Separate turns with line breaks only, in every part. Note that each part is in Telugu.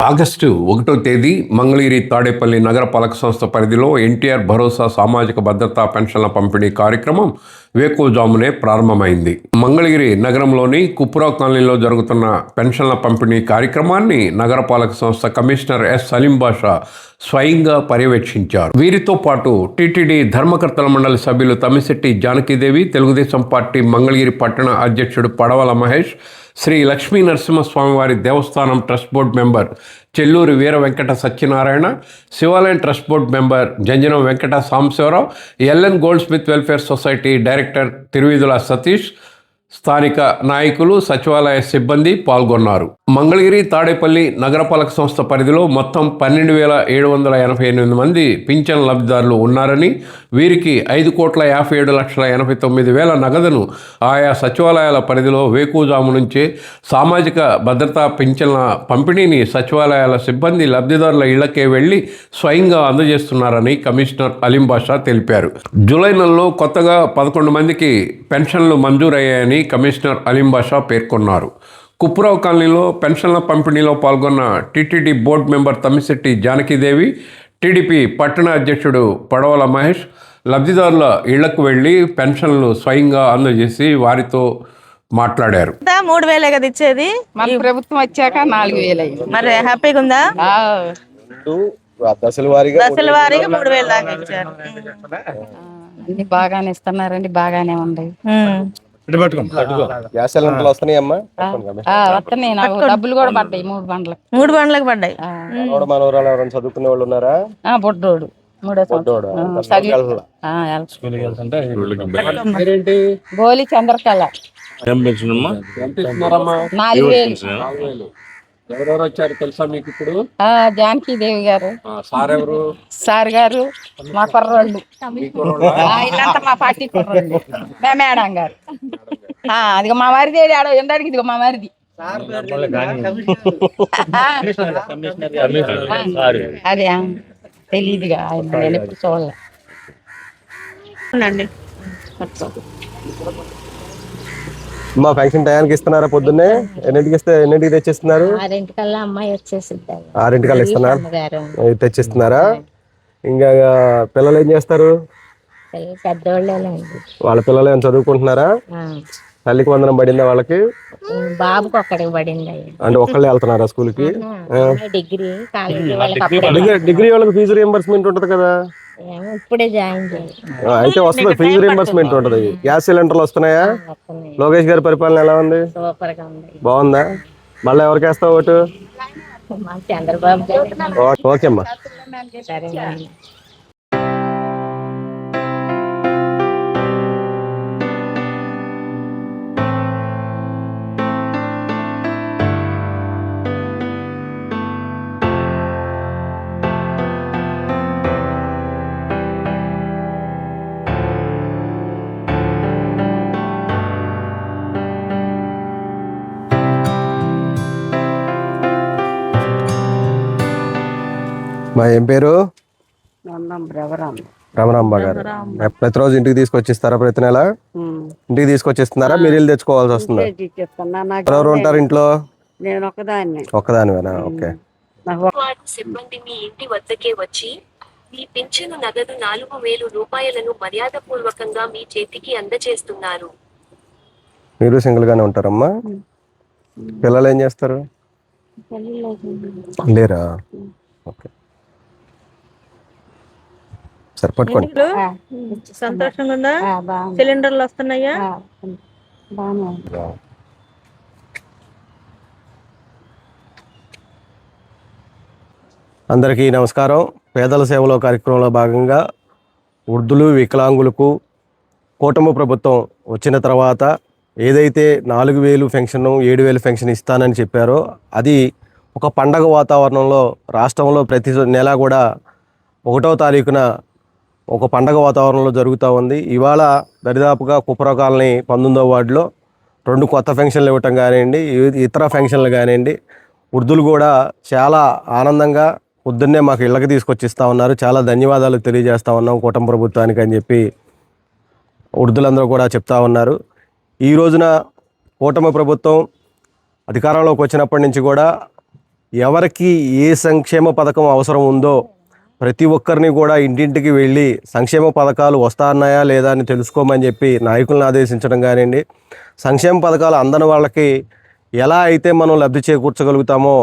ఆగస్టు 1వ తేదీ మంగళగిరి తాడేపల్లి నగరపాలక సంస్థ పరిధిలో ఎన్టీఆర్ భరోసా సామాజిక భద్రతా పెన్షన్ల పంపిణీ కార్యక్రమం వేకువజామునే ప్రారంభమైంది. మంగళగిరి నగరంలోని కుప్రా కాలనీలో జరుగుతున్న పెన్షన్ల పంపిణీ కార్యక్రమాన్ని నగరపాలక సంస్థ కమిషనర్ ఎస్ సలీం బాషా స్వయంగా పర్యవేక్షించారు. వీరితో పాటు టీటీడీ ధర్మకర్తల మండలి సభ్యులు తమ్మిశెట్టి జానకీదేవి, తెలుగుదేశం పార్టీ మంగళగిరి పట్టణ అధ్యక్షుడు పడవల మహేష్, శ్రీ లక్ష్మీ నరసింహస్వామివారి దేవస్థానం trust board member Chelluri Veera Venkata Satyanarayana, శివాలయం trust board member Janjanam Venkata Sambasiva Rao, LN gold smith welfare society director Tiruvidhula Satish, స్థానిక నాయకులు, సచివాలయ సిబ్బంది పాల్గొన్నారు. మంగళగిరి తాడేపల్లి నగరపాలక సంస్థ పరిధిలో మొత్తం 12,788 మంది పింఛన్ లబ్ధిదారులు ఉన్నారని, వీరికి 5,57,89,000 నగదును ఆయా సచివాలయాల పరిధిలో వేకువజాము నుంచే సామాజిక భద్రతా పింఛన్ల పంపిణీని సచివాలయాల సిబ్బంది లబ్ధిదారుల ఇళ్లకే వెళ్లి స్వయంగా అందజేస్తున్నారని కమిషనర్ అలీం బాషా తెలిపారు. జూలై నెలలో కొత్తగా 11 మందికి పెన్షన్లు మంజూరయ్యాయని కమిషనర్ అలీం బాషా పేర్కొన్నారు. కుప్రావ్ కాలనీలో పెన్షన్ల పంపిణీలో పాల్గొన్న TTD board member Tammisetti Janaki Devi, TDP పట్టణ అధ్యక్షుడు పడవల మహేష్ లబ్ధిదారుల ఇళ్లకు వెళ్లి పెన్షన్లు స్వయంగా అందజేసి వారితో మాట్లాడారు.
3,000 కదా ఇచ్చేది,
మన ప్రభుత్వం వచ్చాక 4,000.
మరి హ్యాపీగా ఉందా?
దశల వారీగా
3,000 దాకా ఇచ్చారు.
అన్ని బాగానే ఇస్తున్నారండి, బాగానే ఉంది.
గ్యాస్ సిలిండర్లు వస్తున్నాయమ్మా?
వస్తున్నాయి, నాకు డబ్బులు కూడా పడ్డాయి. 3 బండ్లకు
పడ్డాయి.
మనవరాలు ఎవరైనా చదువుకునే వాళ్ళు ఉన్నారా?
బొడ్డోడు 3వ గోలి చంద్రకళ 4,000.
ఎవరెవరు వచ్చారు తెలుసా మీకు ఇప్పుడు?
జానకీదేవి గారు, సార్ గారు, మా కుర్రోళ్ళు, ఇల్లంతా మా పార్టీ కుర్రోళ్ళు, మేడం గారు. అదిగో మా వారిది ఆడ ఎందాడికి, ఇదిగో మా వారిది. అదే తెలీదుగా, నేను ఎప్పుడు చూడలే.
మా ఫంక్షన్ టయానికి ఇస్తున్నారా? పొద్దున్నే ఎన్నింటికి తెచ్చిస్తున్నారు?
6 అమ్మాయి వచ్చేసింది.
6 ఇస్తున్నారు, తెచ్చిస్తున్నారా? ఇంకా పిల్లలు ఏం చేస్తారు?
పెద్దోళ్ళేనండి.
వాళ్ళ పిల్లలు ఏమైనా చదువుకుంటున్నారా? తల్లికి వందనం పడిందా వాళ్ళకి?
బాబుకి ఒక్కడికి పడింది.
అంటే ఒక్కళ్ళే వెళ్తున్నారా స్కూల్ కి?
డిగ్రీ
డిగ్రీ వాళ్ళకి ఫీజు రియంబర్స్మెంట్ ఉంటది కదా,
ఇప్పుడే జాయిన్ చేయాలి.
అయితే వస్తుంది, ఫీజు రియంబర్స్మెంట్ ఉంటది. గ్యాస్ సిలిండర్లు వస్తున్నాయా? లోకేష్ గారి పరిపాలన ఎలా ఉంది?
సూపర్ గా ఉంది.
బాగుందా? మళ్ళీ ఎవరికి వేస్తావు ఓటు?
చంద్రబాబు.
ఓకే అమ్మా.
సరే.
మా ఏం పేరు? రమణమ్మ గారు. ప్రతిరోజు ఇంటికి తీసుకొచ్చిస్తారా? ప్రతి నెల ఇంటికి తీసుకొచ్చిస్తున్నారా? మీరు వెళ్ళి తెచ్చుకోవాల్సి వస్తుందా? ఎవరు ఉంటారు ఇంట్లో? ఒక్కదానివేనా? ఓకే.
సిబ్బంది మీ ఇంటి వద్దకే వచ్చి మీ పింఛను నగదు 4,000 రూపాయలను మర్యాదపూర్వకంగా మీ చేతికి అందజేస్తున్నారు.
మీరు సింగిల్ గానే ఉంటారమ్మా? పిల్లలు ఏం చేస్తారు? లేరా? ఓకే, సరే పట్టుకోండి.
సంతోషంగా ఉందా? సిలిండర్లు వస్తున్నాయా?
అందరికీ నమస్కారం. పేదల సేవలో కార్యక్రమంలో భాగంగా వృద్ధులు, వికలాంగులకు కూటమి ప్రభుత్వం వచ్చిన తర్వాత ఏదైతే 4,000 పెన్షన్, 7,000 పెన్షన్ ఇస్తానని చెప్పారో అది ఒక పండగ వాతావరణంలో రాష్ట్రంలో ప్రతి నెల కూడా 1వ తారీఖున ఒక పండగ వాతావరణంలో జరుగుతూ ఉంది. ఇవాళ దరిదాపుగా కుప్రా కాలనీ 19వ వార్డులో 2 కొత్త పెన్షన్లు ఇవ్వటం కానివ్వండి, ఇతర పెన్షన్లు కానివ్వండి, వృద్ధులు కూడా చాలా ఆనందంగా పొద్దున్నే మాకు ఇళ్ళకి తీసుకొచ్చిస్తూ ఉన్నారు. చాలా ధన్యవాదాలు తెలియజేస్తూ ఉన్నాం కూటమి ప్రభుత్వానికి అని చెప్పి వృద్ధులందరూ కూడా చెప్తా ఉన్నారు. ఈ రోజున కూటమి ప్రభుత్వం అధికారంలోకి వచ్చినప్పటి నుంచి కూడా ఎవరికి ఏ సంక్షేమ పథకం అవసరం ఉందో ప్రతి ఒక్కరిని కూడా ఇంటింటికి వెళ్ళి సంక్షేమ పథకాలు వస్తున్నాయా లేదా అని తెలుసుకోమని చెప్పి నాయకులను ఆదేశించడం కానివ్వండి, సంక్షేమ పథకాలు అందని వాళ్ళకి ఎలా అయితే మనం లబ్ధి చేకూర్చగలుగుతామో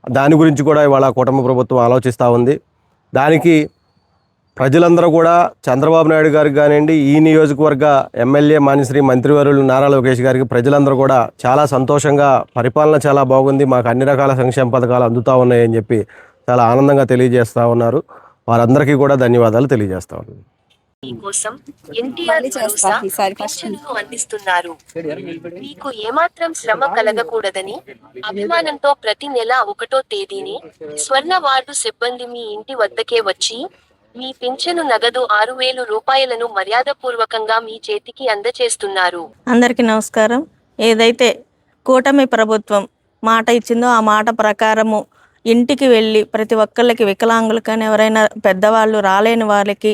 దాని గురించి కూడా ఇవాళ కూటమి ప్రభుత్వం ఆలోచిస్తూ ఉంది. దానికి ప్రజలందరూ కూడా చంద్రబాబు నాయుడు గారికి కానివ్వండి, ఈ నియోజకవర్గ ఎమ్మెల్యే మాన్యశ్రీ మంత్రివర్యులు నారా లోకేష్ గారికి ప్రజలందరూ కూడా చాలా సంతోషంగా, పరిపాలన చాలా బాగుంది, మాకు అన్ని రకాల సంక్షేమ పథకాలు అందుతూ ఉన్నాయని చెప్పి చాలా ఆనందంగా తెలియజేస్తూ ఉన్నారు. వారందరికీ కూడా ధన్యవాదాలు తెలియజేస్తా ఉన్నాను.
మీకోసం ఎన్టీఆర్ భరోసా పింఛనును అందిస్తున్నారు. మీకు ఏమాత్రం శ్రమ కలగకూడదని అభిమానంతో ప్రతి నెల 1వ తేదీని స్వర్ణ వార్డు సిబ్బంది మీ ఇంటి వద్దకే వచ్చి మీ పింఛను నగదు 6,000 రూపాయలను మర్యాదపూర్వకంగా మీ చేతికి అందచేస్తున్నారు.
అందరికీ నమస్కారం. ఏదైతే కూటమి ప్రభుత్వం మాట ఇచ్చిందో ఆ మాట ప్రకారము ఇంటికి వెళ్ళి ప్రతి ఒక్కళ్ళకి, వికలాంగులు కానీ ఎవరైనా పెద్దవాళ్ళు రాలేని వాళ్ళకి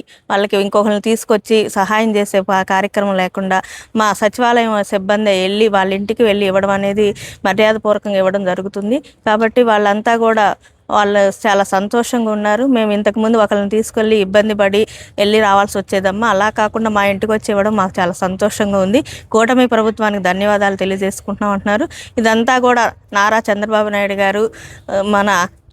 ఇంకొకరిని తీసుకొచ్చి సహాయం చేసే కార్యక్రమం లేకుండా మా సచివాలయం సిబ్బంది వెళ్ళి వాళ్ళ ఇంటికి వెళ్ళి ఇవ్వడం అనేది మర్యాదపూర్వకంగా ఇవ్వడం జరుగుతుంది. కాబట్టి వాళ్ళంతా కూడా వాళ్ళు చాలా సంతోషంగా ఉన్నారు. మేము ఇంతకుముందు ఒకరిని తీసుకెళ్ళి ఇబ్బంది పడి వెళ్ళి రావాల్సి వచ్చేదమ్మా, అలా కాకుండా మా ఇంటికి వచ్చి ఇవ్వడం మాకు చాలా సంతోషంగా ఉంది. కూటమి ప్రభుత్వానికి ధన్యవాదాలు తెలియజేసుకుంటున్నాం అంటున్నారు. ఇదంతా కూడా నారా చంద్రబాబు నాయుడు గారు, మన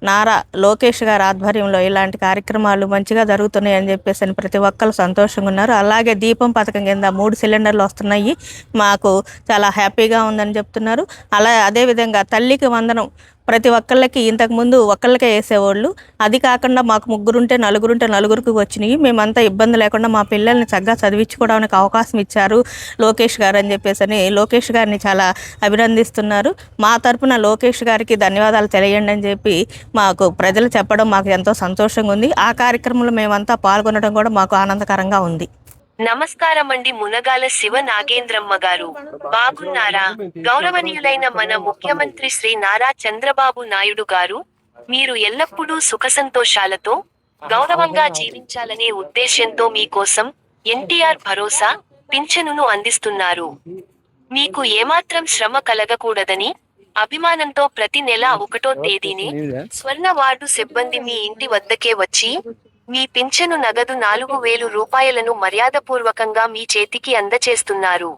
నారా లోకేష్ గారి ఆధ్వర్యంలో ఇలాంటి కార్యక్రమాలు మంచిగా జరుగుతున్నాయి అని చెప్పేసి ప్రతి ఒక్కరు సంతోషంగా ఉన్నారు. అలాగే దీపం పథకం కింద 3 సిలిండర్లు వస్తున్నాయి, మాకు చాలా హ్యాపీగా ఉందని చెప్తున్నారు. అదేవిధంగా తల్లికి వందనం ప్రతి ఒక్కళ్ళకి ఇంతకుముందు ఒక్కళ్ళకే వేసేవాళ్ళు, అది కాకుండా మాకు నలుగురికి వచ్చినాయి. మేమంతా ఇబ్బంది లేకుండా మా పిల్లల్ని చక్కగా చదివించుకోవడానికి అవకాశం ఇచ్చారు లోకేష్ గారు అని చెప్పేసి లోకేష్ గారిని చాలా అభినందిస్తున్నారు. మా తరపున లోకేష్ గారికి ధన్యవాదాలు తెలియండి అని చెప్పి మాకు ప్రజలు చెప్పడం మాకు ఎంతో సంతోషంగా ఉంది. ఆ కార్యక్రమంలో మేమంతా పాల్గొనడం కూడా మాకు ఆనందకరంగా ఉంది.
నమస్కారమండి మునగాల శివ నాగేంద్రమ్మ గారు. బాగున్నారా? గౌరవనీయులైన మన ముఖ్యమంత్రి శ్రీ నారా చంద్రబాబు నాయుడు గారు మీరు ఎల్లప్పుడూ సుఖసంతోషాలతో గౌరవంగా జీవించాలనే ఉద్దేశ్యంతో మీకోసం ఎన్టీఆర్ భరోసా పింఛనును అందిస్తున్నారు. మీకు ఏమాత్రం శ్రమ కలగకూడదని అభిమానంతో ప్రతి నెల 1వ తేదీని స్వర్ణ వార్డు సిబ్బంది మీ ఇంటి వద్దకే వచ్చి మీ పింఛను నగదు 4,000 రూపాయలను మర్యాదపూర్వకంగా మీ చేతికి అందచేస్తున్నారు.